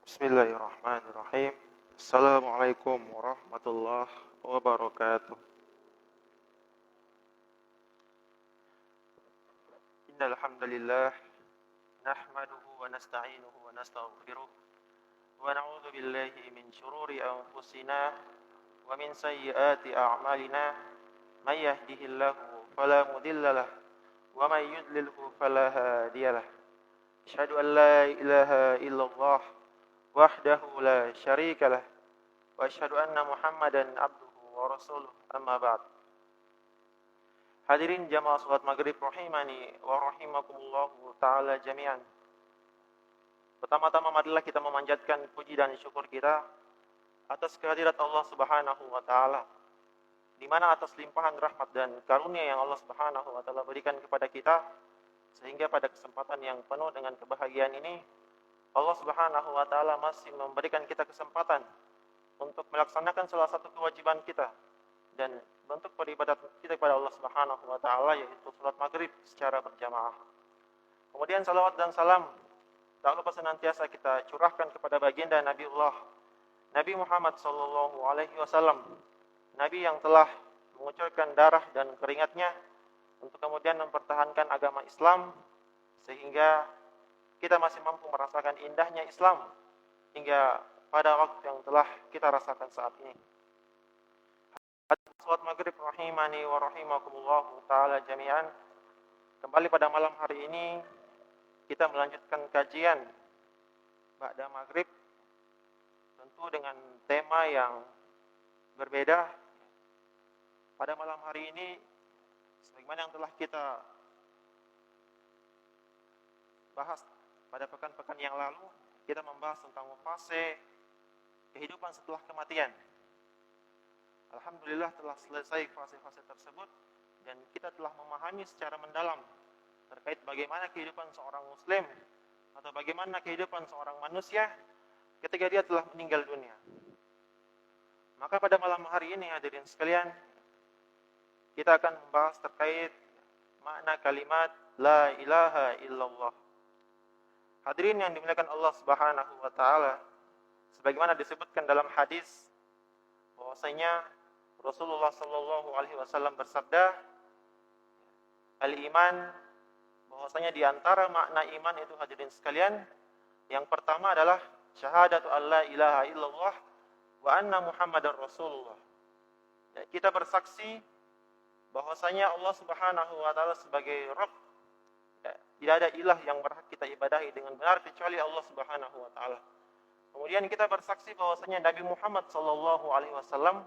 Bismillahirrahmanirrahim. Assalamualaikum warahmatullahi wabarakatuh. Innal hamdalillah nahmaduhu wa nasta'inuhu wa nastaghfiruh wa na'udzu billahi min shururi anfusina wa min sayyiati a'malina. May yahdihillahu fala mudilla lahu wa may yudlilhu fala hadiyalah. Asyhadu an la ilaha illallah wahdahu la syarika lah wa asyhadu anna Muhammadan abduhu wa rasuluh, amma ba'd. Hadirin jamaah salat maghrib rahimani wa rahimakumullahu ta'ala jami'an. Pertama-tama marilah kita memanjatkan puji dan syukur kita atas kehadirat Allah Subhanahu wa taala, di mana atas limpahan rahmat dan karunia yang Allah Subhanahu wa taala berikan kepada kita, sehingga pada kesempatan yang penuh dengan kebahagiaan ini Allah Subhanahu wa taala masih memberikan kita kesempatan untuk melaksanakan salah satu kewajiban kita dan bentuk peribadatan kita kepada Allah Subhanahu wa taala, yaitu salat maghrib secara berjamaah. Kemudian salawat dan salam tak lupa senantiasa kita curahkan kepada baginda Nabi Muhammad sallallahu alaihi wasallam, nabi yang telah mengucurkan darah dan keringatnya untuk kemudian mempertahankan agama Islam, sehingga kita masih mampu merasakan indahnya Islam hingga pada waktu yang telah kita rasakan saat ini. Salat maghrib rahimani wa rahimakumullahu ta'ala jami'an. Kembali pada malam hari ini kita melanjutkan kajian ba'da maghrib, tentu dengan tema yang berbeda. Pada malam hari ini, sebagaimana yang telah kita bahas pada pekan-pekan yang lalu, kita membahas tentang fase kehidupan setelah kematian. Alhamdulillah telah selesai fase-fase tersebut dan kita telah memahami secara mendalam terkait bagaimana kehidupan seorang muslim atau bagaimana kehidupan seorang manusia ketika dia telah meninggal dunia. Maka pada malam hari ini hadirin sekalian, kita akan membahas terkait makna kalimat la ilaha illallah. Hadirin yang dimuliakan Allah Subhanahu wa taala, sebagaimana disebutkan dalam hadis bahwasanya Rasulullah sallallahu alaihi wasallam bersabda, al-iman, bahwasanya di antara makna iman itu hadirin sekalian, yang pertama adalah syahadatu alla ilaha illallah wa anna Muhammadar Rasulullah. Dan kita bersaksi bahwasanya Allah Subhanahu wa taala sebagai Rabb, tidak ada ilah yang berhak kita ibadahi dengan benar kecuali Allah Subhanahu wa taala. Kemudian kita bersaksi bahwasanya Nabi Muhammad sallallahu alaihi wasallam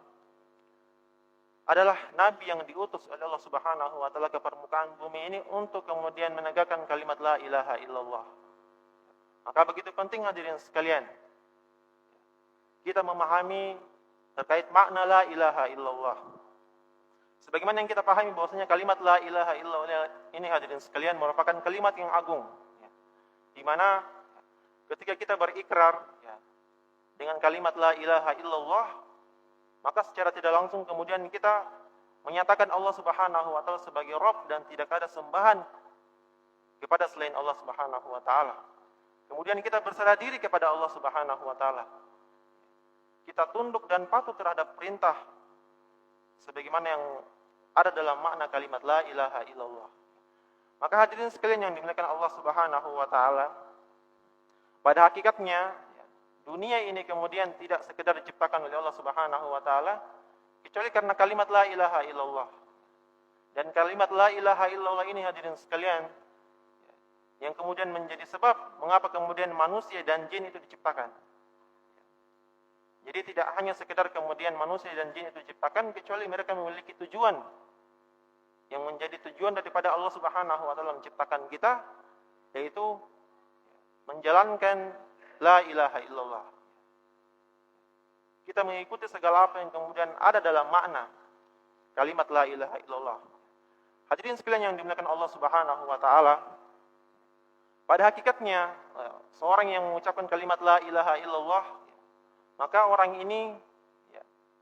adalah nabi yang diutus oleh Allah Subhanahu wa taala ke permukaan bumi ini untuk kemudian menegakkan kalimat la ilaha illallah. Maka begitu penting hadirin sekalian kita memahami terkait makna la ilaha illallah. Sebagaimana yang kita pahami bahwasanya kalimat la ilaha illallah ini hadirin sekalian merupakan kalimat yang agung, di mana ketika kita berikrar dengan kalimat la ilaha illallah, maka secara tidak langsung kemudian kita menyatakan Allah Subhanahu wa taala sebagai Rabb dan tidak ada sembahan kepada selain Allah Subhanahu wa taala. Kemudian kita berserah diri kepada Allah Subhanahu wa taala. Kita tunduk dan patuh terhadap perintah sebagaimana yang ada dalam makna kalimat la ilaha illallah. Maka hadirin sekalian yang dimuliakan Allah Subhanahu wa taala, pada hakikatnya dunia ini kemudian tidak sekedar diciptakan oleh Allah Subhanahu wa taala kecuali karena kalimat la ilaha illallah. Dan kalimat la ilaha illallah ini hadirin sekalian yang kemudian menjadi sebab mengapa kemudian manusia dan jin itu diciptakan. Jadi tidak hanya sekedar kemudian manusia dan jin itu diciptakan, kecuali mereka memiliki tujuan yang menjadi tujuan daripada Allah Subhanahu wa taala menciptakan kita, yaitu menjalankan la ilaha illallah. Kita mengikuti segala apa yang kemudian ada dalam makna kalimat la ilaha illallah. Hadirin sekalian yang dimuliakan Allah Subhanahu wa taala, pada hakikatnya seorang yang mengucapkan kalimat la ilaha illallah, maka orang ini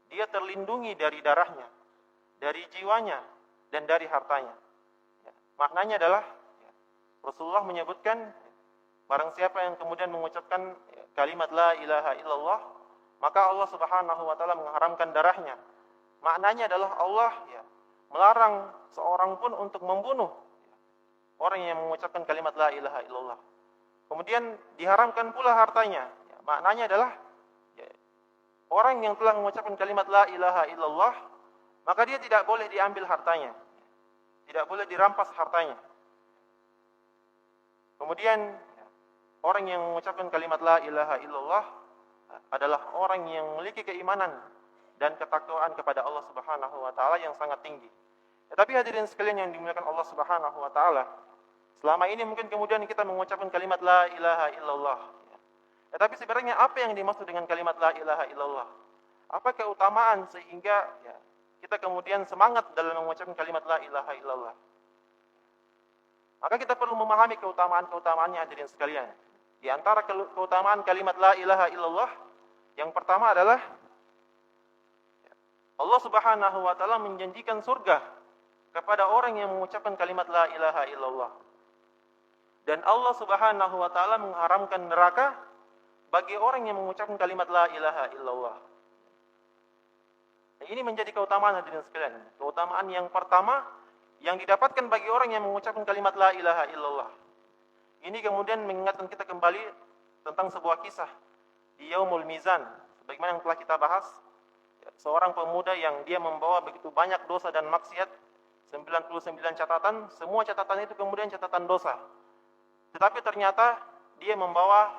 dia terlindungi dari darahnya, dari jiwanya, dan dari hartanya. Maknanya adalah Rasulullah menyebutkan barang siapa yang kemudian mengucapkan kalimat la ilaha illallah, maka Allah Subhanahu wa taala mengharamkan darahnya. Maknanya adalah Allah melarang seorang pun untuk membunuh orang yang mengucapkan kalimat la ilaha illallah. Kemudian diharamkan pula hartanya. Maknanya adalah orang yang telah mengucapkan kalimat la ilaha illallah, maka dia tidak boleh diambil hartanya. Tidak boleh dirampas hartanya. Kemudian orang yang mengucapkan kalimat la ilaha illallah adalah orang yang memiliki keimanan dan ketakwaan kepada Allah Subhanahu wa taala yang sangat tinggi. Tetapi hadirin sekalian yang dimuliakan Allah Subhanahu wa taala, selama ini mungkin kemudian kita mengucapkan kalimat la ilaha illallah. Tetapi sebenarnya apa yang dimaksud dengan kalimat la ilaha illallah? Apa keutamaan sehingga kita kemudian semangat dalam mengucapkan kalimat la ilaha illallah? Maka kita perlu memahami keutamaan-keutamaannya hadirin sekalian. Di antara keutamaan kalimat la ilaha illallah, yang pertama adalah Allah Subhanahu wa taala menjanjikan surga kepada orang yang mengucapkan kalimat la ilaha illallah. Dan Allah Subhanahu wa taala mengharamkan neraka bagi orang yang mengucapkan kalimat la ilaha illallah. Ini menjadi keutamaan hadirin sekalian. Keutamaan yang pertama yang didapatkan bagi orang yang mengucapkan kalimat la ilaha illallah. Ini kemudian mengingatkan kita kembali tentang sebuah kisah di Yaumul Mizan. Sebagaimana yang telah kita bahas, seorang pemuda yang dia membawa begitu banyak dosa dan maksiat, 99 catatan, semua catatan itu kemudian catatan dosa. Tetapi ternyata dia membawa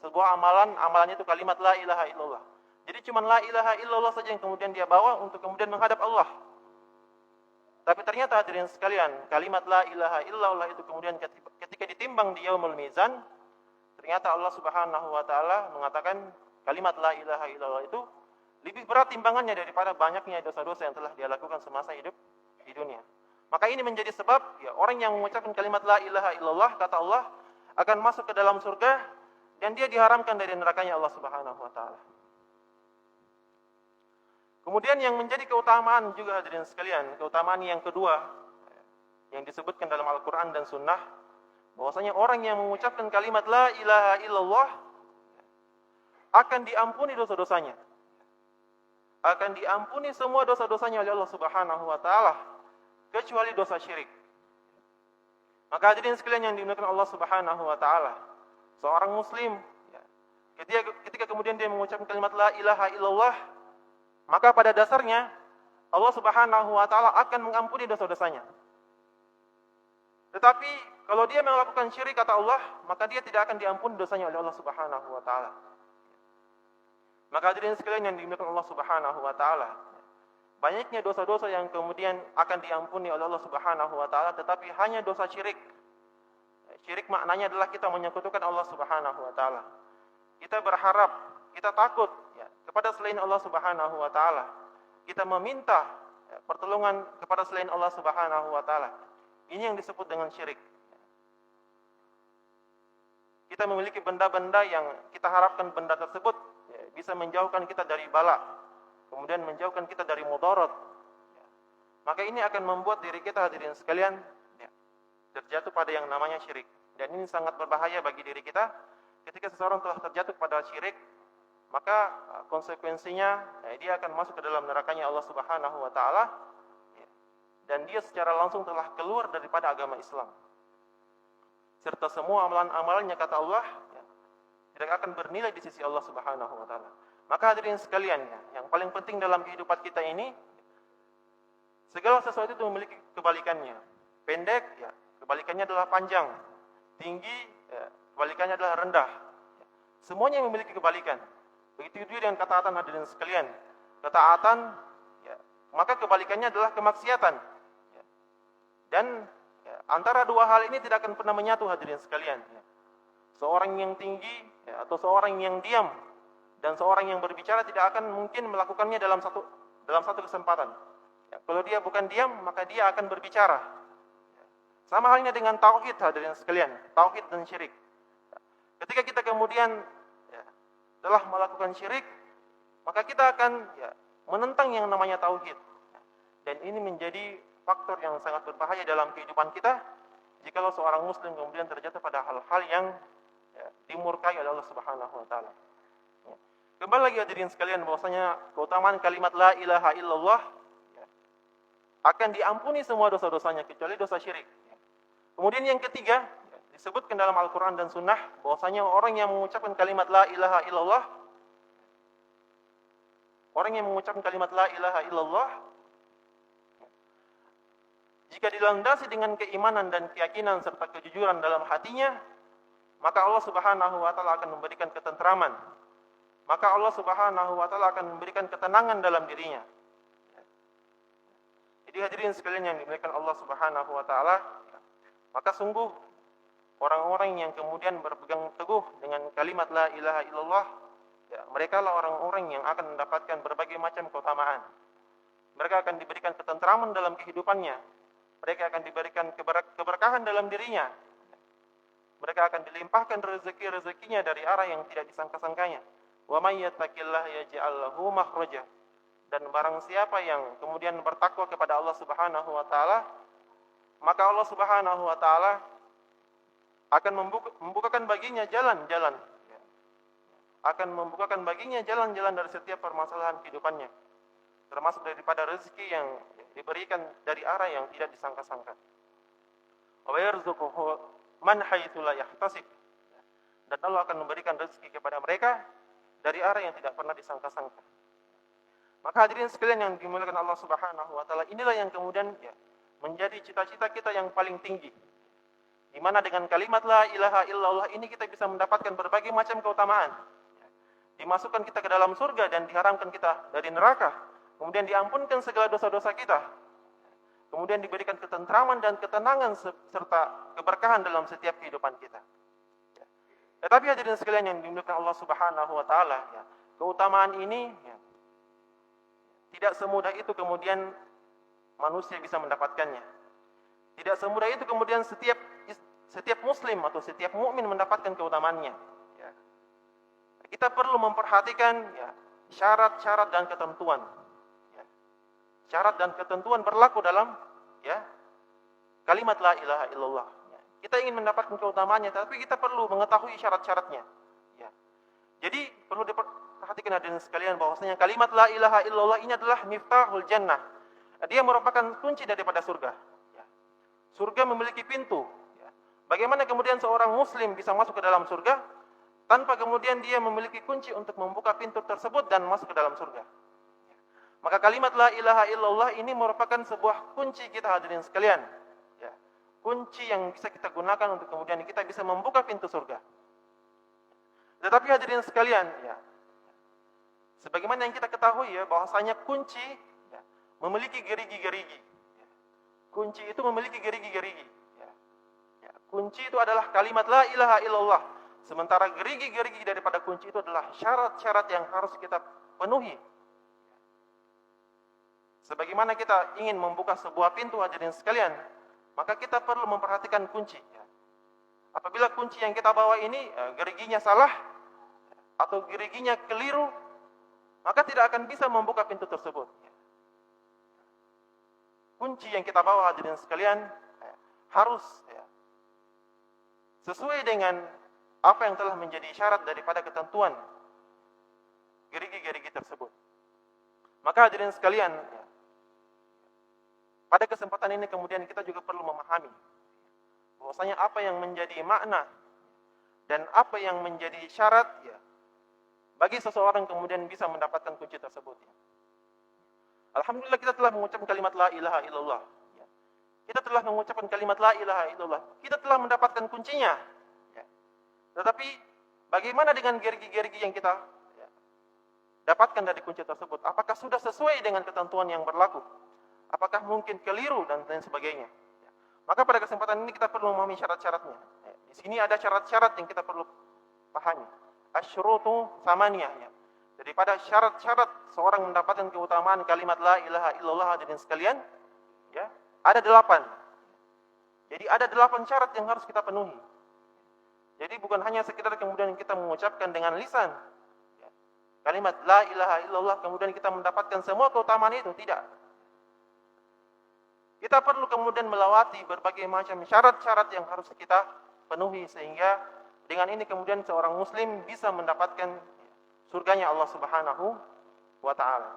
sebuah amalan itu kalimat la ilaha illallah. Jadi cuma la ilaha illallah saja yang kemudian dia bawa untuk kemudian menghadap Allah. Tapi ternyata hadirin sekalian, kalimat la ilaha illallah itu kemudian ketika ditimbang di Yaumul Mizan, ternyata Allah Subhanahu wa taala mengatakan kalimat la ilaha illallah itu lebih berat timbangannya daripada banyaknya dosa-dosa yang telah dia lakukan semasa hidup di dunia. Maka ini menjadi sebab orang yang mengucapkan kalimat la ilaha illallah, kata Allah, akan masuk ke dalam surga dan dia diharamkan dari nerakanya Allah Subhanahu wa taala. Kemudian yang menjadi keutamaan juga hadirin sekalian, keutamaan yang kedua yang disebutkan dalam Al-Qur'an dan Sunnah, bahwasanya orang yang mengucapkan kalimat la ilaha illallah akan diampuni dosa-dosanya. Akan diampuni semua dosa-dosanya oleh Allah Subhanahu wa taala kecuali dosa syirik. Maka hadirin sekalian yang dimuliakan Allah Subhanahu wa taala, seorang muslim ketika kemudian dia mengucapkan kalimat la ilaha illallah, maka pada dasarnya Allah Subhanahu wa taala akan mengampuni dosa-dosanya. Tetapi kalau dia melakukan syirik, kata Allah, maka dia tidak akan diampuni dosanya oleh Allah Subhanahu wa taala. Maka hadirin sekalian yang dimuliakan Allah Subhanahu wa taala, banyaknya dosa-dosa yang kemudian akan diampuni oleh Allah Subhanahu wa taala, tetapi hanya dosa syirik. Syirik maknanya adalah kita menyekutukan Allah Subhanahu wa taala. Kita berharap, kita takut kepada selain Allah Subhanahu wa taala. Kita meminta pertolongan kepada selain Allah Subhanahu wa taala. Ini yang disebut dengan syirik. Kita memiliki benda-benda yang kita harapkan benda tersebut bisa menjauhkan kita dari bala, kemudian menjauhkan kita dari mudarat. Maka ini akan membuat diri kita hadirin sekalian terjatuh pada yang namanya syirik. Dan ini sangat berbahaya bagi diri kita. Ketika seseorang telah terjatuh pada syirik, maka konsekuensinya dia akan masuk ke dalam nerakanya Allah Subhanahu wa taala, dan dia secara langsung telah keluar daripada agama Islam. Serta semua amalan-amalannya, kata Allah, tidak akan bernilai di sisi Allah Subhanahu wa taala. Maka hadirin sekalian, yang paling penting dalam kehidupan kita ini, segala sesuatu itu memiliki kebalikannya. Pendek, kebalikannya adalah panjang. Tinggi, kebalikannya adalah rendah. Semuanya memiliki kebalikan. Begitu juga dengan ketaatan hadirin sekalian. Ketaatan, maka kebalikannya adalah kemaksiatan. Dan antara dua hal ini tidak akan pernah menyatu hadirin sekalian. Seorang yang tinggi atau seorang yang diam dan seorang yang berbicara tidak akan mungkin melakukannya dalam satu kesempatan. Kalau dia bukan diam, maka dia akan berbicara. Sama halnya dengan tauhid hadirin sekalian, tauhid dan syirik. Ketika kita kemudian telah melakukan syirik, maka kita akan menentang yang namanya tauhid. Dan ini menjadi faktor yang sangat berbahaya dalam kehidupan kita jikalau seorang muslim kemudian terjatuh pada hal-hal yang ya, dimurkai oleh Allah Subhanahu wa taala. Ya. Kembali lagi hadirin sekalian bahwasanya keutamaan kalimat la ilaha illallah ya, akan diampuni semua dosa-dosanya kecuali dosa syirik. Ya. Kemudian yang ketiga, ya, disebutkan dalam Al-Qur'an dan Sunnah bahwasanya orang yang mengucapkan kalimat la ilaha illallah, orang yang mengucapkan kalimat la ilaha illallah jika dilandasi dengan keimanan dan keyakinan serta kejujuran dalam hatinya, maka Allah Subhanahu wa taala akan memberikan ketentraman. Maka Allah Subhanahu wa taala akan memberikan ketenangan dalam dirinya. Jadi hadirin sekalian yang dimuliakan Allah Subhanahu wa taala, maka sungguh orang-orang yang kemudian berpegang teguh dengan kalimat la ilaha illallah, ya, mereka lah orang-orang yang akan mendapatkan berbagai macam keutamaan. Mereka akan diberikan ketentraman dalam kehidupannya. Mereka akan diberikan keberkahan dalam dirinya. Mereka akan dilimpahkan rezeki-rezekinya dari arah yang tidak disangka-sangkanya. Wa may yattaqillaha yaj'al lahu makhraja. Dan barang siapa yang kemudian bertakwa kepada Allah Subhanahu wa taala, maka Allah Subhanahu wa taala akan membukakan baginya jalan-jalan. Akan membukakan baginya jalan-jalan dari setiap permasalahan kehidupannya. Termasuk daripada rezeki yang diberikan dari arah yang tidak disangka-sangka. Wa yarzuquhu man haitsu la yahtasib. Dan Allah akan memberikan rezeki kepada mereka dari arah yang tidak pernah disangka-sangka. Maka hadirin sekalian yang dimuliakan Allah Subhanahu wa taala, inilah yang kemudian ya, menjadi cita-cita kita yang paling tinggi. Di mana dengan kalimat la ilaha illallah ini kita bisa mendapatkan berbagai macam keutamaan. Dimasukkan kita ke dalam surga dan diharamkan kita dari neraka. Kemudian diampunkan segala dosa-dosa kita. Kemudian diberikan ketentraman dan ketenangan serta keberkahan dalam setiap kehidupan kita. Ya. Tetapi hadirin sekalian yang dimuliakan Allah Subhanahu wa taala, ya, keutamaan ini ya, tidak semudah itu kemudian manusia bisa mendapatkannya. Tidak semudah itu kemudian setiap muslim atau setiap mukmin mendapatkan keutamaannya. Ya. Kita perlu memperhatikan ya, syarat-syarat dan ketentuan. Syarat dan ketentuan berlaku dalam ya kalimat la ilaha illallah. Ya. Kita ingin mendapatkan keutamaannya, tapi kita perlu mengetahui syarat-syaratnya. Ya. Jadi perlu diperhatikan hadirin sekalian bahwasanya kalimat la ilaha illallah ini adalah miftahul jannah. Dia merupakan kunci daripada surga. Ya. Surga memiliki pintu. Ya. Bagaimana kemudian seorang muslim bisa masuk ke dalam surga tanpa kemudian dia memiliki kunci untuk membuka pintu tersebut dan masuk ke dalam surga? Maka kalimat la ilaha illallah ini merupakan sebuah kunci kita hadirin sekalian. Ya. Kunci yang bisa kita gunakan untuk kemudian kita bisa membuka pintu surga. Tetapi hadirin sekalian, ya, sebagaimana yang kita ketahui ya, bahwasanya kunci ya, memiliki gerigi-gerigi. Ya. Kunci itu memiliki gerigi-gerigi. Ya. Ya. Kunci itu adalah kalimat la ilaha illallah. Sementara gerigi-gerigi daripada kunci itu adalah syarat-syarat yang harus kita penuhi. Sebagaimana kita ingin membuka sebuah pintu hadirin sekalian, maka kita perlu memperhatikan kunci. Apabila kunci yang kita bawa ini geriginya salah atau geriginya keliru, maka tidak akan bisa membuka pintu tersebut. Kunci yang kita bawa hadirin sekalian harus sesuai dengan apa yang telah menjadi syarat daripada ketentuan gerigi-gerigi tersebut. Maka hadirin sekalian, pada kesempatan ini kemudian kita juga perlu memahami bahwasanya apa yang menjadi makna dan apa yang menjadi syarat ya bagi seseorang kemudian bisa mendapatkan kunci tersebut. Ya. Alhamdulillah kita telah mengucapkan kalimat la ilaha illallah. Ya. Kita telah mengucapkan kalimat la ilaha illallah. Kita telah mendapatkan kuncinya. Ya. Tetapi bagaimana dengan gerigi-gerigi yang kita dapatkan dari kunci tersebut? Apakah sudah sesuai dengan ketentuan yang berlaku? Apakah mungkin keliru dan lain sebagainya? Ya. Maka pada kesempatan ini kita perlu memahami syarat-syaratnya. Ya. Di sini ada syarat-syarat yang kita perlu pahami. Asyurutu samaniyah. Ya. Daripada syarat-syarat seorang mendapatkan keutamaan kalimat la ilaha illallah hadirin sekalian, ya, ada 8. Jadi ada 8 syarat yang harus kita penuhi. Jadi bukan hanya sekedar kemudian kita mengucapkan dengan lisan ya, kalimat la ilaha illallah kemudian kita mendapatkan semua keutamaan itu, tidak. Kita perlu kemudian melewati berbagai macam syarat-syarat yang harus kita penuhi sehingga Dengan ini kemudian seorang muslim bisa mendapatkan surganya Allah Subhanahu wa taala.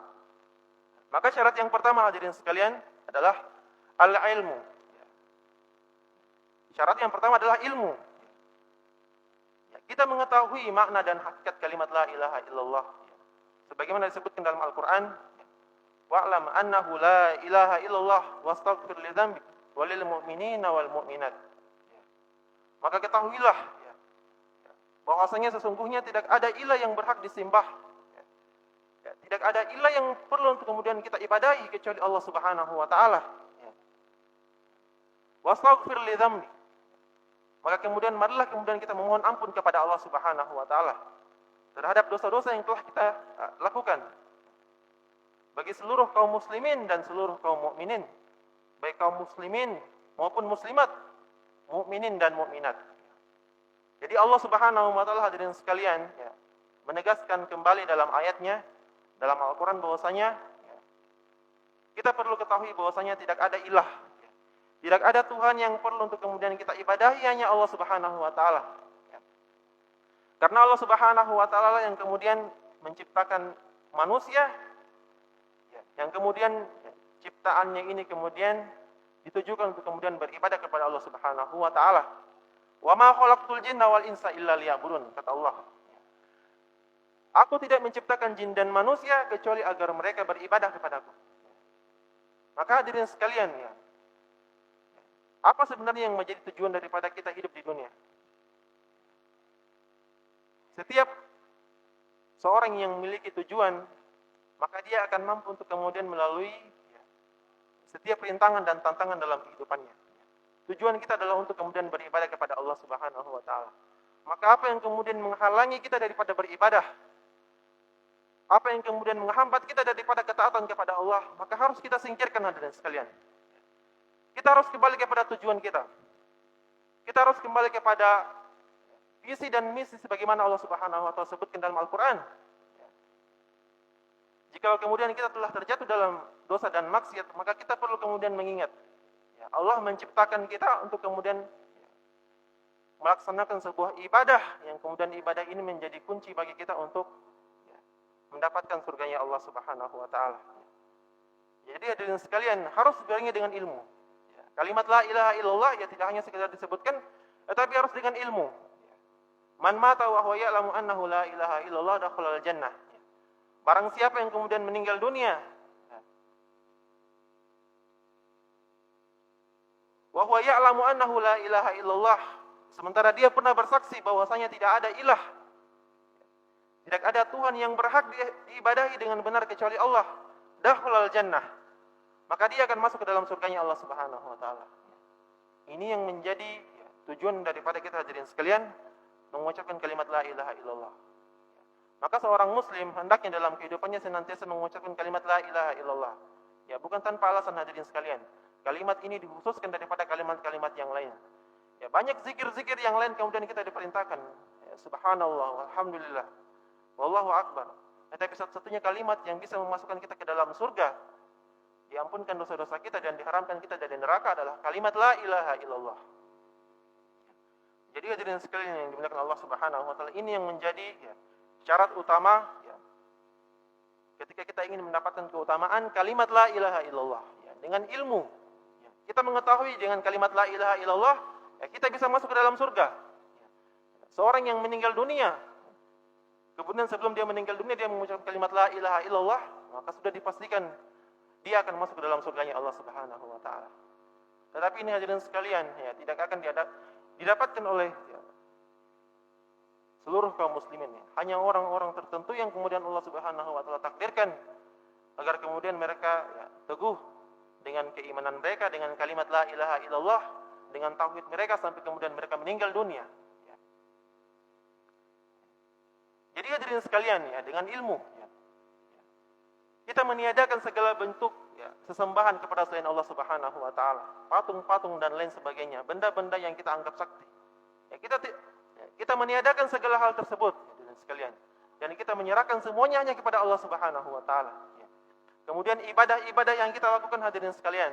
Maka syarat yang pertama hadirin sekalian adalah al-ilmu. Syarat yang pertama adalah ilmu. Kita mengetahui makna dan hakikat kalimat la ilaha illallah. Sebagaimana disebutkan dalam Al-Qur'an, wa'lam annahu la ilaha illallah wastaghfir li dzambik walil mu'minina wal mu'minat. Maka ketahuilah bahwasanya sesungguhnya tidak ada ilah yang berhak disembah. Tidak ada ilah yang perlu untuk kemudian kita ibadahi kecuali Allah Subhanahu wa taala. Wastaghfir li dzambik. Maka kemudian marilah kemudian kita memohon ampun kepada Allah Subhanahu wa taala terhadap dosa-dosa yang telah kita lakukan. Bagi seluruh kaum muslimin dan seluruh kaum mukminin, baik kaum muslimin maupun muslimat, mukminin dan mukminat. Jadi Allah Subhanahu wa taala hadirin sekalian menegaskan kembali dalam ayatnya dalam Al-Qur'an bahwasanya kita perlu ketahui bahwasanya tidak ada ilah, tidak ada Tuhan yang perlu untuk kemudian kita ibadahi, hanya Allah Subhanahu wa taala. Karena Allah Subhanahu wa taala yang kemudian menciptakan manusia, yang kemudian ciptaannya ini kemudian ditujukan untuk kemudian beribadah kepada Allah Subhanahu wa taala. Wa ma khalaqtul jinna wal insa illa liya'budun, kata Allah. Aku tidak menciptakan jin dan manusia kecuali agar mereka beribadah kepadaku. Maka hadirin sekalian apa sebenarnya yang menjadi tujuan daripada kita hidup di dunia? Setiap seorang yang memiliki tujuan, maka dia akan mampu untuk kemudian melalui setiap rintangan dan tantangan dalam kehidupannya. Tujuan kita adalah untuk kemudian beribadah kepada Allah Subhanahu wa taala. Maka apa yang kemudian menghalangi kita daripada beribadah? Apa yang kemudian menghambat kita daripada ketaatan kepada Allah, maka harus kita singkirkan hadirin sekalian. Kita harus kembali kepada tujuan kita. Kita harus kembali kepada visi dan misi sebagaimana Allah Subhanahu wa taala sebutkan dalam Al-Qur'an. Jika kemudian kita telah terjatuh dalam dosa dan maksiat, maka kita perlu kemudian mengingat Allah menciptakan kita untuk kemudian melaksanakan sebuah ibadah yang kemudian ibadah ini menjadi kunci bagi kita untuk mendapatkan surganya Allah Subhanahu wa taala. Jadi hadirin sekalian, harus dibarengi dengan ilmu. Kalimat la ilaha illallah tidak hanya sekedar disebutkan, tetapi harus dengan ilmu. Man mata wa huwa ya'lamu annahu la ilaha illallah dakhala al-jannah. Barang siapa yang kemudian meninggal dunia wa huwa ya'lamu annahu la ilaha illallah, sementara dia pernah bersaksi bahwasanya tidak ada ilah, tidak ada Tuhan yang berhak diibadahi dengan benar kecuali Allah, dakhala al-jannah, maka dia akan masuk ke dalam surganya Allah Subhanahu wa taala. Ini yang menjadi tujuan daripada kita hadirin sekalian mengucapkan kalimat la ilaha illallah. Maka seorang muslim hendaknya dalam kehidupannya senantiasa mengucapkan kalimat la ilaha illallah. Bukan tanpa alasan hadirin sekalian. Kalimat ini dikhususkan daripada kalimat-kalimat yang lain. Banyak zikir-zikir yang lain kemudian kita diperintahkan. Subhanallah, alhamdulillah, wallahu akbar. Tapi satu-satunya kalimat yang bisa memasukkan kita ke dalam surga, diampunkan dosa-dosa kita dan diharamkan kita dari neraka adalah kalimat la ilaha illallah. Jadi hadirin sekalian yang dimuliakan Allah Subhanahu wa taala, ini yang menjadi syarat utama ketika kita ingin mendapatkan keutamaan kalimat la ilaha illallah. Dengan ilmu kita mengetahui dengan kalimat la ilaha illallah kita bisa masuk ke dalam surga. Seorang yang meninggal dunia, kemudian sebelum dia meninggal dunia dia mengucapkan kalimat la ilaha illallah, maka sudah dipastikan dia akan masuk ke dalam surganya Allah Subhanahu wa taala. Tetapi ini hadirin sekalian tidak akan didapatkan oleh seluruh kaum muslimin. Hanya orang-orang tertentu yang kemudian Allah Subhanahu wa taala takdirkan agar kemudian mereka teguh dengan keimanan mereka, dengan kalimat la ilaha illallah, dengan tauhid mereka sampai kemudian mereka meninggal dunia. Jadi hadirin sekalian dengan ilmu kita meniadakan segala bentuk sesembahan kepada selain Allah Subhanahu wa taala, patung-patung dan lain sebagainya, benda-benda yang kita anggap sakti. Kita meniadakan segala hal tersebut hadirin sekalian, dan kita menyerahkan semuanya hanya kepada Allah Subhanahu wa taala. Kemudian ibadah-ibadah yang kita lakukan hadirin sekalian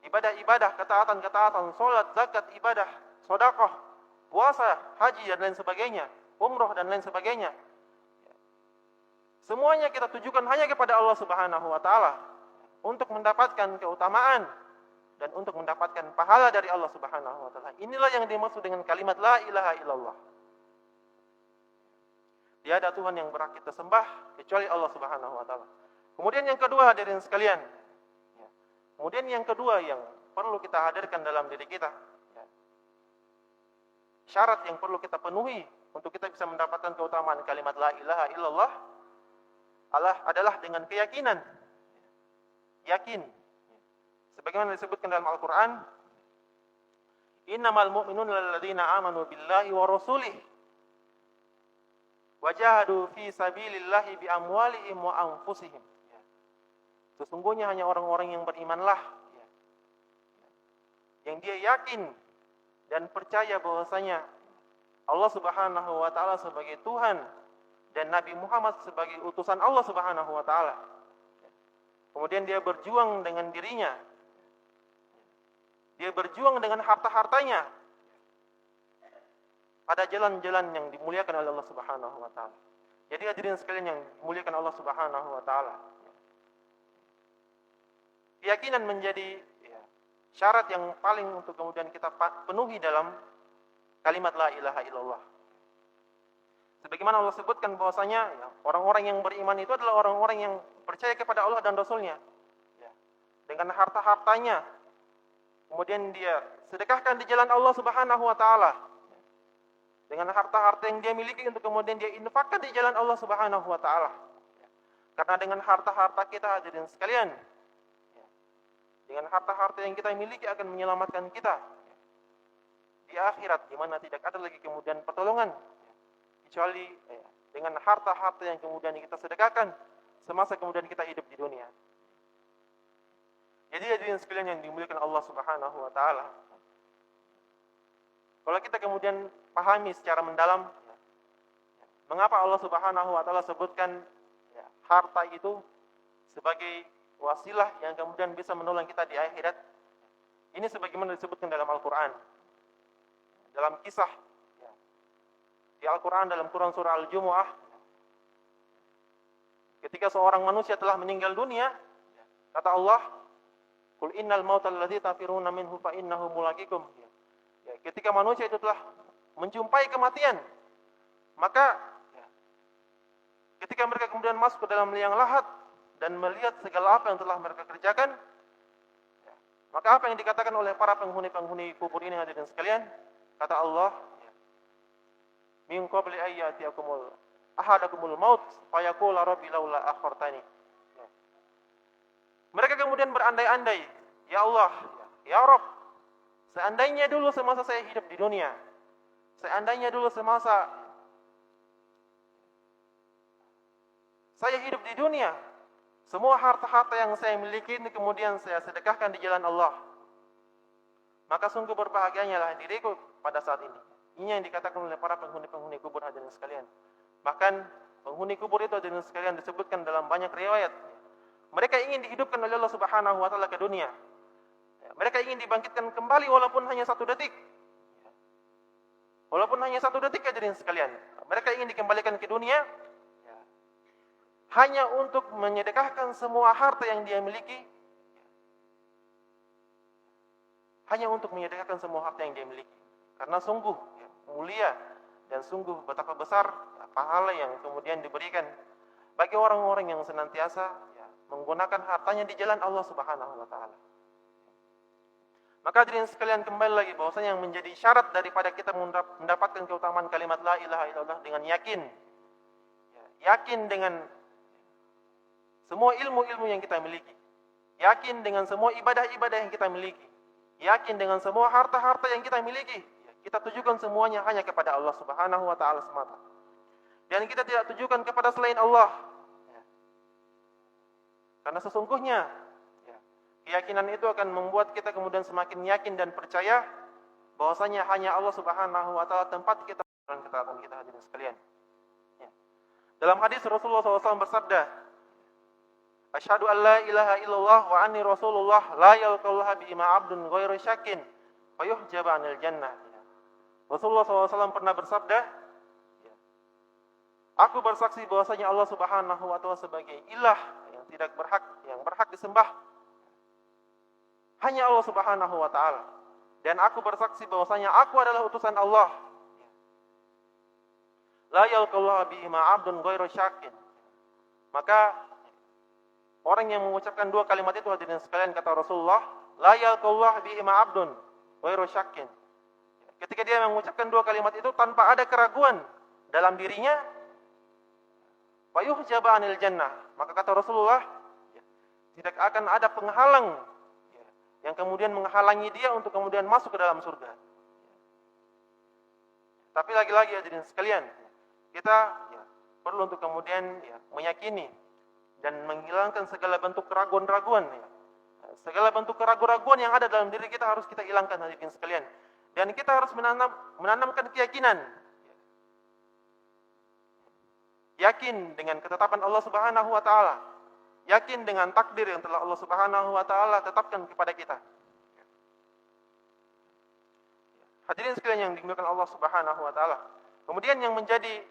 ibadah-ibadah, ketaatan-ketaatan, salat, zakat, ibadah, sedekah, puasa, haji dan lain sebagainya, umroh dan lain sebagainya. Semuanya kita tujukan hanya kepada Allah Subhanahu wa taala untuk mendapatkan keutamaan dan untuk mendapatkan pahala dari Allah Subhanahu wa taala. Inilah yang dimaksud dengan kalimat la ilaha illallah. Tiada Tuhan yang berhak kita sembah kecuali Allah Subhanahu wa taala. Kemudian yang kedua hadirin sekalian. Kemudian yang kedua yang perlu kita hadirkan dalam diri kita. Syarat yang perlu kita penuhi untuk kita bisa mendapatkan keutamaan kalimat la ilaha illallah adalah dengan keyakinan. Yakin. Sebagaimana disebutkan dalam Al-Qur'an, innamal mu'minuna alladzina amanu billahi wa rasulih wajahadu fi sabilillahi bi amwalihim wa anfusihim. Sesungguhnya hanya orang-orang yang berimanlah yang dia yakin dan percaya bahwasanya Allah Subhanahu wa taala sebagai Tuhan dan Nabi Muhammad sebagai utusan Allah Subhanahu wa taala. Kemudian dia berjuang dengan dirinya. Dia berjuang dengan harta-hartanya. Pada jalan-jalan yang dimuliakan oleh Allah Subhanahu wa taala. Jadi hadirin sekalian yang dimuliakan Allah Subhanahu wa taala. Keyakinan menjadi syarat yang paling untuk kemudian kita penuhi dalam kalimat la ilaha illallah. Sebagaimana Allah sebutkan bahwasanya orang-orang yang beriman itu adalah orang-orang yang percaya kepada Allah dan Rasulnya. Dengan harta-hartanya. Kemudian dia sedekahkan di jalan Allah Subhanahu wa taala. Dengan harta-harta yang dia miliki untuk kemudian dia infakkan di jalan Allah Subhanahu wa taala. Karena dengan harta-harta kita hadirin sekalian, dengan harta-harta yang kita miliki akan menyelamatkan kita di akhirat di mana tidak ada lagi kemudian pertolongan kecuali dengan harta-harta yang kemudian kita sedekahkan semasa kemudian kita hidup di dunia. Jadi hadirin sekalian yang dimuliakan Allah Subhanahu wa taala. Kalau kita kemudian pahami secara mendalam mengapa Allah Subhanahu wa taala sebutkan harta itu sebagai wasilah yang kemudian bisa menolong kita di akhirat. Ini sebagaimana disebutkan dalam Al-Qur'an. Dalam kisah di Al-Qur'an dalam Quran surah Al-Jumu'ah, ketika seorang manusia telah meninggal dunia, kata Allah, "Qul innal mautal ladzi tafiruna minhu fa innahu mulaqikum." Ketika manusia itu telah menjumpai kematian, maka ketika mereka kemudian masuk ke dalam liang lahat dan melihat segala apa yang telah mereka kerjakan, maka apa yang dikatakan oleh para penghuni-penghuni kubur ini hadirin sekalian, kata Allah, min qabli ayyatiyakumul ahadakumul maut fayaqula rabbi laula akhartani. Mereka kemudian berandai-andai, ya Allah, ya Rabb, seandainya dulu semasa saya hidup di dunia, seandainya dulu semasa saya hidup di dunia, semua harta-harta yang saya miliki ini kemudian saya sedekahkan di jalan Allah, maka sungguh berbahagianya lah diriku pada saat ini. Ini yang dikatakan oleh para penghuni-penghuni kubur hadirin sekalian. Bahkan penghuni kubur itu hadirin sekalian disebutkan dalam banyak riwayat. Mereka ingin dihidupkan oleh Allah Subhanahu wa taala ke dunia. Mereka ingin dibangkitkan kembali walaupun hanya 1 detik. Walaupun hanya 1 detik hadirin sekalian. Mereka ingin dikembalikan ke dunia hanya untuk menyedekahkan semua harta yang dia miliki. Hanya untuk menyedekahkan semua harta yang dia miliki. Karena sungguh mulia dan sungguh betapa besar pahala yang kemudian diberikan bagi orang-orang yang senantiasa menggunakan hartanya di jalan Allah Subhanahu wa taala. Maka hadirin sekalian kembali lagi bahwasanya yang menjadi syarat daripada kita mendapatkan keutamaan kalimat la ilaha illallah dengan yakin. Yakin dengan semua ilmu-ilmu yang kita miliki. Yakin dengan semua ibadah-ibadah yang kita miliki. Yakin dengan semua harta-harta yang kita miliki. Kita tujukan semuanya hanya kepada Allah Subhanahu wa taala semata. Dan kita tidak tujukan kepada selain Allah. Karena sesungguhnya keyakinan itu akan membuat kita kemudian semakin yakin dan percaya bahwasanya hanya Allah Subhanahu wa taala tempat kita dan ketaatan kita hadirin sekalian. Dalam hadis Rasulullah SAW bersabda, "Asyhadu an la ilaha illallah wa anni rasulullah la yalqallaha bima 'abdun ghairu syakin fayuhjaba 'anil jannah." Rasulullah SAW pernah bersabda, aku bersaksi bahwasanya Allah Subhanahu wa taala sebagai ilah yang berhak disembah hanya Allah Subhanahu wa taala. Dan aku bersaksi bahwasanya aku adalah utusan Allah. La yalqallahu bihi ma'abdun ghairu syakin. Maka orang yang mengucapkan dua kalimat itu, hadirin sekalian, kata Rasulullah, la yalqallahu bihi ma'abdun ghairu syakin. Ketika dia mengucapkan dua kalimat itu tanpa ada keraguan dalam dirinya, fayuhjaba 'anil jannah, maka kata Rasulullah, tidak akan ada penghalang yang kemudian menghalangi dia untuk kemudian masuk ke dalam surga. Tapi lagi-lagi hadirin sekalian, kita perlu untuk kemudian meyakini dan menghilangkan segala bentuk keraguan-raguan. Segala bentuk keraguan-raguan yang ada dalam diri kita harus kita hilangkan, hadirin sekalian. Dan kita harus menanamkan keyakinan. Yakin dengan ketetapan Allah Subhanahu wa taala. Yakin dengan takdir yang telah Allah Subhanahu wa taala tetapkan kepada kita. Hadirin sekalian yang dimuliakan Allah Subhanahu wa taala. Kemudian yang menjadi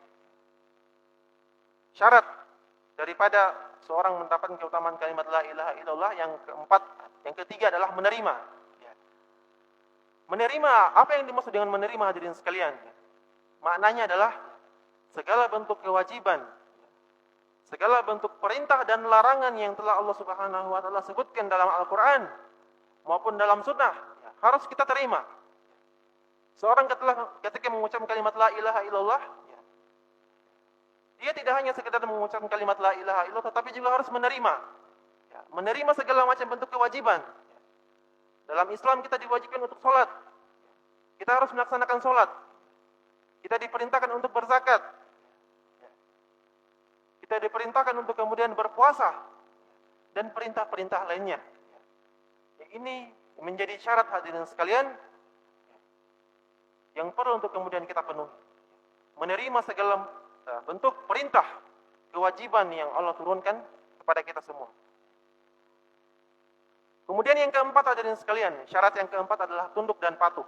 syarat daripada seorang mendapatkan keutamaan kalimat la ilaha illallah yang ketiga adalah menerima. Menerima, apa yang dimaksud dengan menerima, hadirin sekalian? Maknanya adalah segala bentuk kewajiban, segala bentuk perintah dan larangan yang telah Allah Subhanahu wa taala sebutkan dalam Al-Qur'an maupun dalam sunnah, harus kita terima. Seorang ketika mengucapkan kalimat la ilaha illallah, dia tidak hanya sekedar mengucapkan kalimat la ilaha illallah, tetapi juga harus menerima. Menerima segala macam bentuk kewajiban. Dalam Islam kita diwajibkan untuk sholat. Kita harus melaksanakan sholat. Kita diperintahkan untuk berzakat. Kita diperintahkan untuk kemudian berpuasa. Dan perintah-perintah lainnya. Ini menjadi syarat, hadirin sekalian, yang perlu untuk kemudian kita penuhi. Menerima segala bentuk perintah, kewajiban yang Allah turunkan kepada kita semua. Kemudian yang keempat, hadirin sekalian, syarat yang keempat adalah tunduk dan patuh.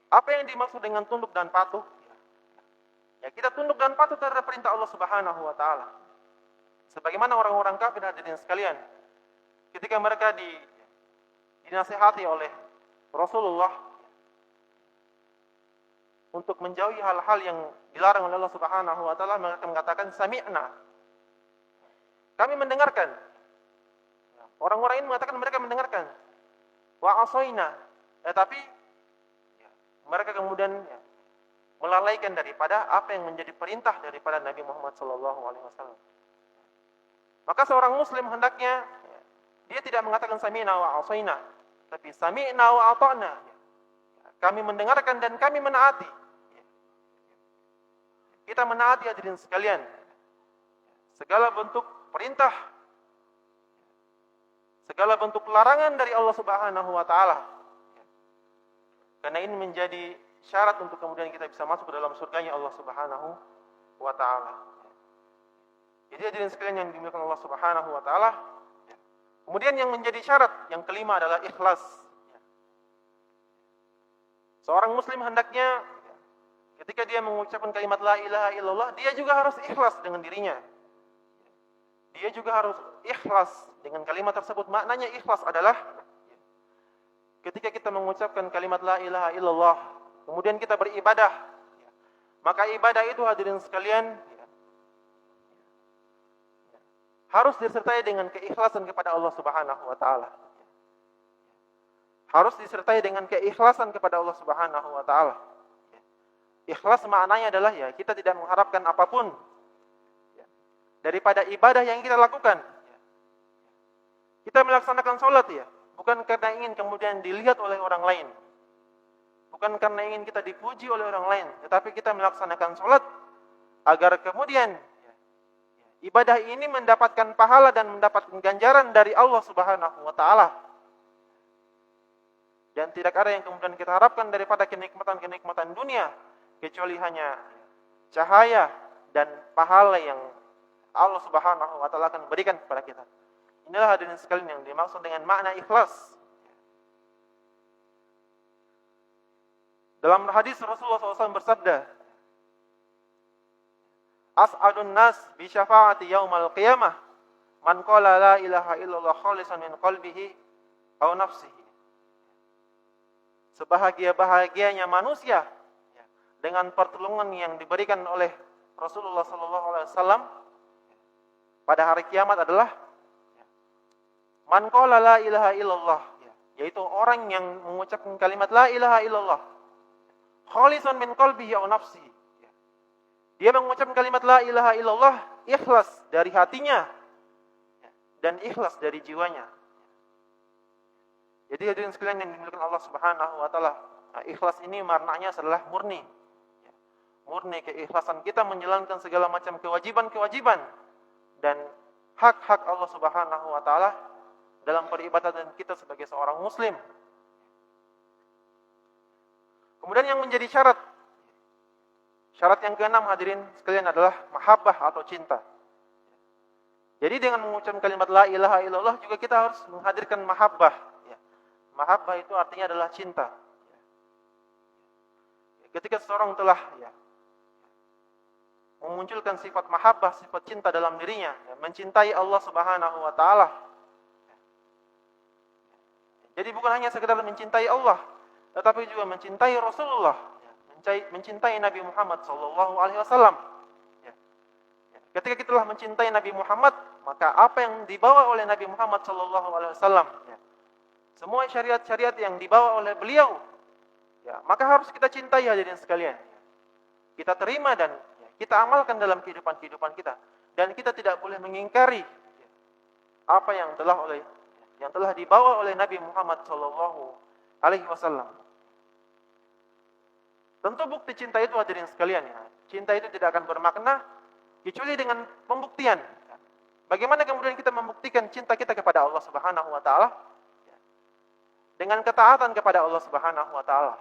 Apa yang dimaksud dengan tunduk dan patuh? Ya, kita tunduk dan patuh terhadap perintah Allah Subhanahu wa taala. Sebagaimana orang-orang kafir, hadirin sekalian, ketika mereka dinasihati oleh Rasulullah untuk menjauhi hal-hal yang dilarang oleh Allah Subhanahu wa taala, mereka mengatakan sami'na. Kami mendengarkan. Orang-orang ini mengatakan mereka mendengarkan. Wa asaina. Tetapi mereka kemudian melalaikan daripada apa yang menjadi perintah daripada Nabi Muhammad SAW. Maka seorang muslim hendaknya dia tidak mengatakan sami'na wa asaina, tapi sami'na wa ata'na. Kami mendengarkan dan kami menaati. Kita menaati, hadirin sekalian, segala bentuk perintah, segala bentuk larangan dari Allah Subhanahu wa taala. Karena ini menjadi syarat untuk kemudian kita bisa masuk ke dalam surganya Allah Subhanahu wa taala. Jadi hadirin sekalian yang dimuliakan Allah Subhanahu wa taala, kemudian yang menjadi syarat yang kelima adalah ikhlas. Seorang muslim hendaknya ketika dia mengucapkan kalimat la ilaha illallah, dia juga harus ikhlas dengan dirinya. Dia juga harus ikhlas dengan kalimat tersebut. Maknanya ikhlas adalah ketika kita mengucapkan kalimat la ilaha illallah, kemudian kita beribadah, maka ibadah itu, hadirin sekalian, harus disertai dengan keikhlasan kepada Allah Subhanahu wa taala. Harus disertai dengan keikhlasan kepada Allah Subhanahu wa taala. Ikhlas maknanya adalah kita tidak mengharapkan apapun daripada ibadah yang kita lakukan. Kita melaksanakan sholat bukan karena ingin kemudian dilihat oleh orang lain, bukan karena ingin kita dipuji oleh orang lain, tetapi kita melaksanakan sholat agar kemudian ibadah ini mendapatkan pahala dan mendapatkan ganjaran dari Allah Subhanahu wa taala. Dan tidak ada yang kemudian kita harapkan daripada kenikmatan-kenikmatan dunia kecuali hanya cahaya dan pahala yang Allah Subhanahu wa taala akan berikan kepada kita. Inilah hadirin sekalian yang dimaksud dengan makna ikhlas. Dalam hadis Rasulullah SAW bersabda, As'adun nas bi syafaati yaumal qiyamah man qala la ilaha illallah khalisan min qalbihi aw nafsihi. Sebahagia-bahagianya manusia dengan pertolongan yang diberikan oleh Rasulullah SAW pada hari kiamat adalah man qala la ilaha illallah, yaitu orang yang mengucapkan kalimat la ilaha illallah khalisan min qalbihi aw nafsihi. Dia mengucapkan kalimat la ilaha illallah ikhlas dari hatinya dan ikhlas dari jiwanya. Jadi hadirin sekalian yang dimuliakan Allah Subhanahu wa taala, ikhlas ini maknanya adalah murni. Murni keikhlasan kita menjalankan segala macam kewajiban-kewajiban dan hak-hak Allah Subhanahu wa taala dalam peribadatan kita sebagai seorang muslim. Kemudian yang menjadi syarat yang keenam hadirin sekalian adalah mahabbah atau cinta. Jadi dengan mengucapkan kalimat la ilaha illallah juga kita harus menghadirkan mahabbah. Mahabbah itu artinya adalah cinta. Ketika seseorang telah memunculkan sifat mahabbah, sifat cinta dalam dirinya, mencintai Allah Subhanahu wa taala. Jadi bukan hanya sekedar mencintai Allah, tetapi juga mencintai Rasulullah, mencintai Nabi Muhammad sallallahu alaihi wasallam. Ketika kita telah mencintai Nabi Muhammad, maka apa yang dibawa oleh Nabi Muhammad sallallahu alaihi wasallam, semua syariat-syariat yang dibawa oleh beliau, maka harus kita cintai hadirin sekalian. Kita terima dan kita amalkan dalam kehidupan kita, dan kita tidak boleh mengingkari apa yang telah dibawa oleh Nabi Muhammad sallallahu alaihi wasallam. Tentu bukti cinta itu hadirin sekalian, cinta itu tidak akan bermakna kecuali dengan pembuktian. Bagaimana kemudian kita membuktikan cinta kita kepada Allah Subhanahu wa taala? Dengan ketaatan kepada Allah Subhanahu wa taala.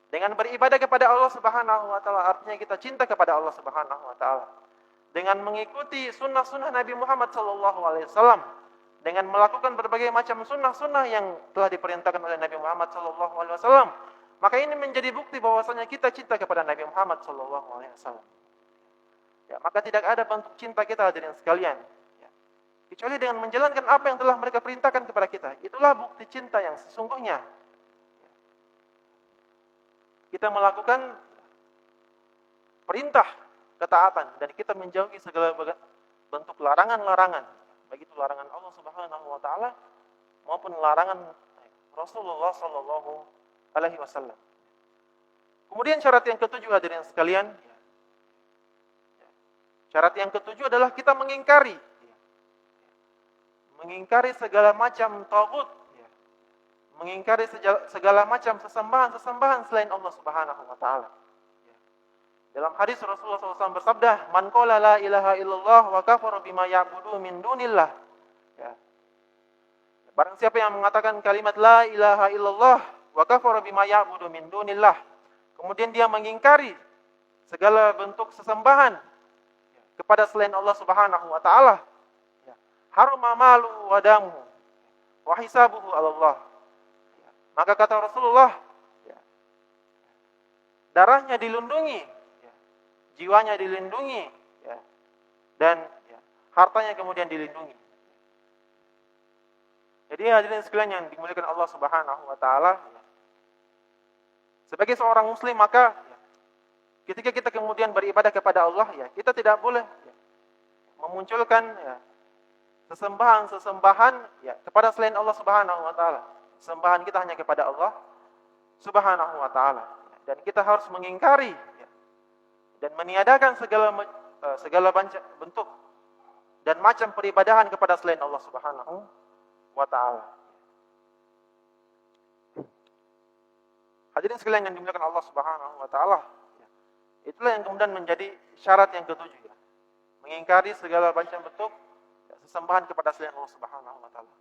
Dengan beribadah kepada Allah Subhanahu wa taala, artinya kita cinta kepada Allah Subhanahu wa taala. Dengan mengikuti sunnah-sunnah Nabi Muhammad sallallahu alaihi wasallam, dengan melakukan berbagai macam sunnah-sunnah yang telah diperintahkan oleh Nabi Muhammad sallallahu alaihi wasallam, maka ini menjadi bukti bahwasanya kita cinta kepada Nabi Muhammad sallallahu alaihi wasallam. Maka tidak ada bentuk cinta kita hadirin sekalian, kecuali dengan menjalankan apa yang telah mereka perintahkan kepada kita. Itulah bukti cinta yang sesungguhnya. Kita melakukan perintah ketaatan dan kita menjauhi segala bentuk larangan-larangan, baik itu larangan Allah Subhanahu wa taala maupun larangan Rasulullah sallallahu alaihi wasallam. Kemudian syarat yang ketujuh hadirin sekalian, syarat yang ketujuh adalah kita mengingkari segala macam taghut, mengingkari segala macam sesembahan selain Allah Subhanahu wa taala. Dalam hadis Rasulullah SAW bersabda, "Man qala la ilaha illallah wa kafara bima ya'budu min dunillah." Barang siapa yang mengatakan kalimat la ilaha illallah wa kafara bima ya'budu min dunillah, kemudian dia mengingkari segala bentuk sesembahan kepada selain Allah Subhanahu wa taala, haruma malu wa damu wa hisabuhu 'ala Allah. Maka kata Rasulullah, darahnya dilindungi, jiwanya dilindungi, dan hartanya kemudian dilindungi. Jadi hadirin sekalian yang dimuliakan Allah Subhanahu wa taala, sebagai seorang muslim maka ketika kita kemudian beribadah kepada Allah, kita tidak boleh memunculkan sesembahan kepada selain Allah Subhanahu wa taala. Sembahan kita hanya kepada Allah Subhanahu wa taala, dan kita harus mengingkari dan meniadakan segala bentuk dan macam peribadahan kepada selain Allah Subhanahu wa taala. Hadirin sekalian yang dimuliakan Allah Subhanahu wa taala, itulah yang kemudian menjadi syarat yang ketujuh, mengingkari segala macam bentuk sesembahan kepada selain Allah Subhanahu wa taala.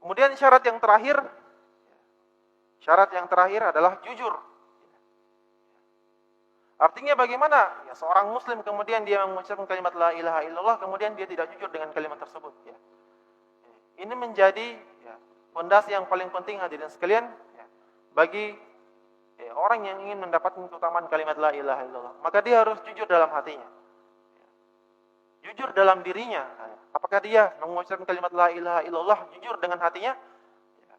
Kemudian syarat yang terakhir adalah jujur. Artinya bagaimana seorang muslim kemudian dia mengucapkan kalimat la ilaha illallah, kemudian dia tidak jujur dengan kalimat tersebut. Ini menjadi fondasi yang paling penting hadirin sekalian bagi orang yang ingin mendapatkan keutamaan kalimat la ilaha illallah, maka dia harus jujur dalam hatinya. Jujur dalam dirinya. Apakah dia mengucapkan kalimat la ilaha illallah jujur dengan hatinya?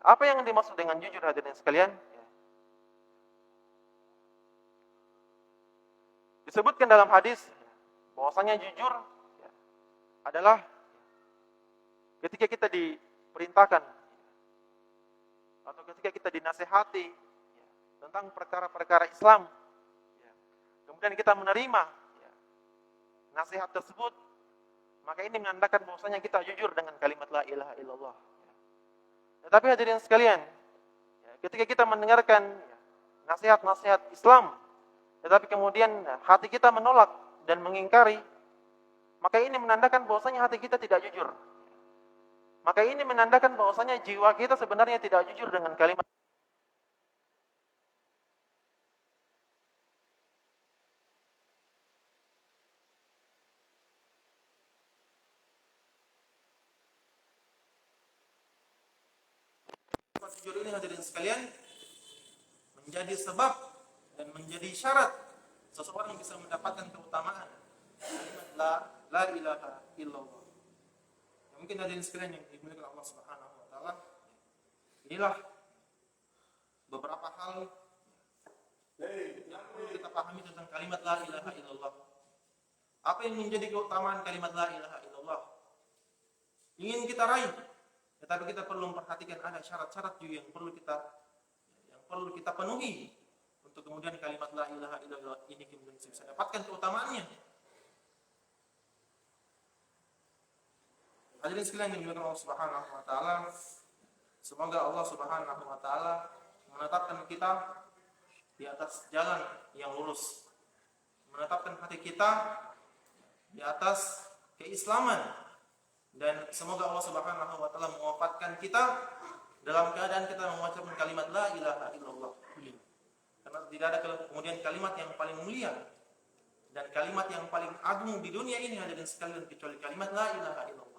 Apa yang dimaksud dengan jujur, hadirin sekalian? Disebutkan dalam hadis bahwasanya jujur adalah ketika kita diperintahkan atau ketika kita dinasihati tentang perkara-perkara Islam, kemudian kita menerima nasihat tersebut, maka ini menandakan bahwasanya kita jujur dengan kalimat la ilaha illallah. Tetapi hadirin sekalian, ketika kita mendengarkan nasihat-nasihat Islam, tetapi kemudian hati kita menolak dan mengingkari, maka ini menandakan bahwasanya hati kita tidak jujur. Maka ini menandakan bahwasanya jiwa kita sebenarnya tidak jujur dengan kalimat. Jujur ini, hadirin sekalian, menjadi sebab dan menjadi syarat seseorang bisa mendapatkan keutamaan kalimat la ilaha illallah. Mungkin hadirin sekalian yang dimuliakan Allah Subhanahu wa taala, inilah beberapa hal yang perlu kita pahami tentang kalimat la ilaha illallah. Apa yang menjadi keutamaan kalimat la ilaha illallah? Ingin kita raih, tetapi kita perlu memperhatikan ada syarat-syarat juga yang perlu kita penuhi untuk kemudian kalimat la ilaha illallah ini kemudian bisa dapatkan keutamaannya. Hadirin sekalian yang dimuliakan Allah Subhanahu wa taala, semoga Allah Subhanahu wa taala menetapkan kita di atas jalan yang lurus, menetapkan hati kita di atas keislaman, dan semoga Allah Subhanahu wa taala mewafatkan kita dalam keadaan kita mengucapkan kalimat la ilaha illallah. Karena tidak ada kemudian kalimat yang paling mulia dan kalimat yang paling agung di dunia ini, hadirin sekalian, kecuali kalimat la ilaha illallah.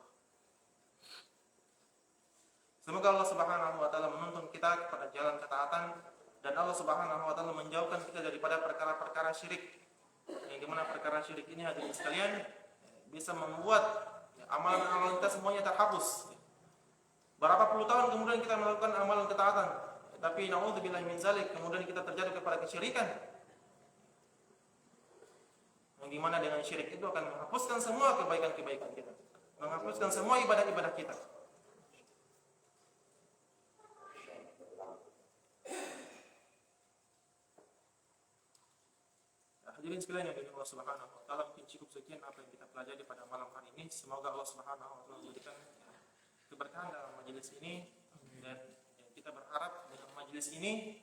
Semoga Allah Subhanahu wa taala menuntun kita kepada jalan ketaatan, dan Allah Subhanahu wa taala menjauhkan kita daripada perkara-perkara syirik. Yang dimana perkara syirik ini, hadirin sekalian, bisa membuat amalan-amalan kita semuanya terhapus. Berapa puluh tahun kemudian kita melakukan amalan ketaatan, tapi naudzubillahi min zalik, kemudian kita terjatuh kepada kesyirikan. Yang dimana dengan syirik itu akan menghapuskan semua kebaikan-kebaikan kita, menghapuskan semua ibadah-ibadah kita. Hadirin sekalian yang dimuliakan Allah Subhanahu wa taala, mungkin cukup sekian apa yang kita pelajari pada malam hari ini. Semoga Allah Subhanahu wa taala memberikan keberkahan dalam majelis ini, dan kita berharap dengan majelis ini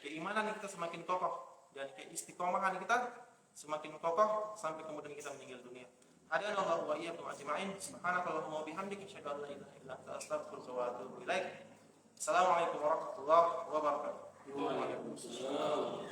keimanan kita semakin kokoh dan keistiqomahan kita semakin kokoh sampai kemudian kita meninggal dunia. Hadanallahu wa iyyakum ajma'in. Subhanakallahumma wa bihamdika asyhadu an la ilaha illa anta astaghfiruka wa atubu ilaik. Assalamualaikum warahmatullahi wabarakatuh. Waalaikumsalam.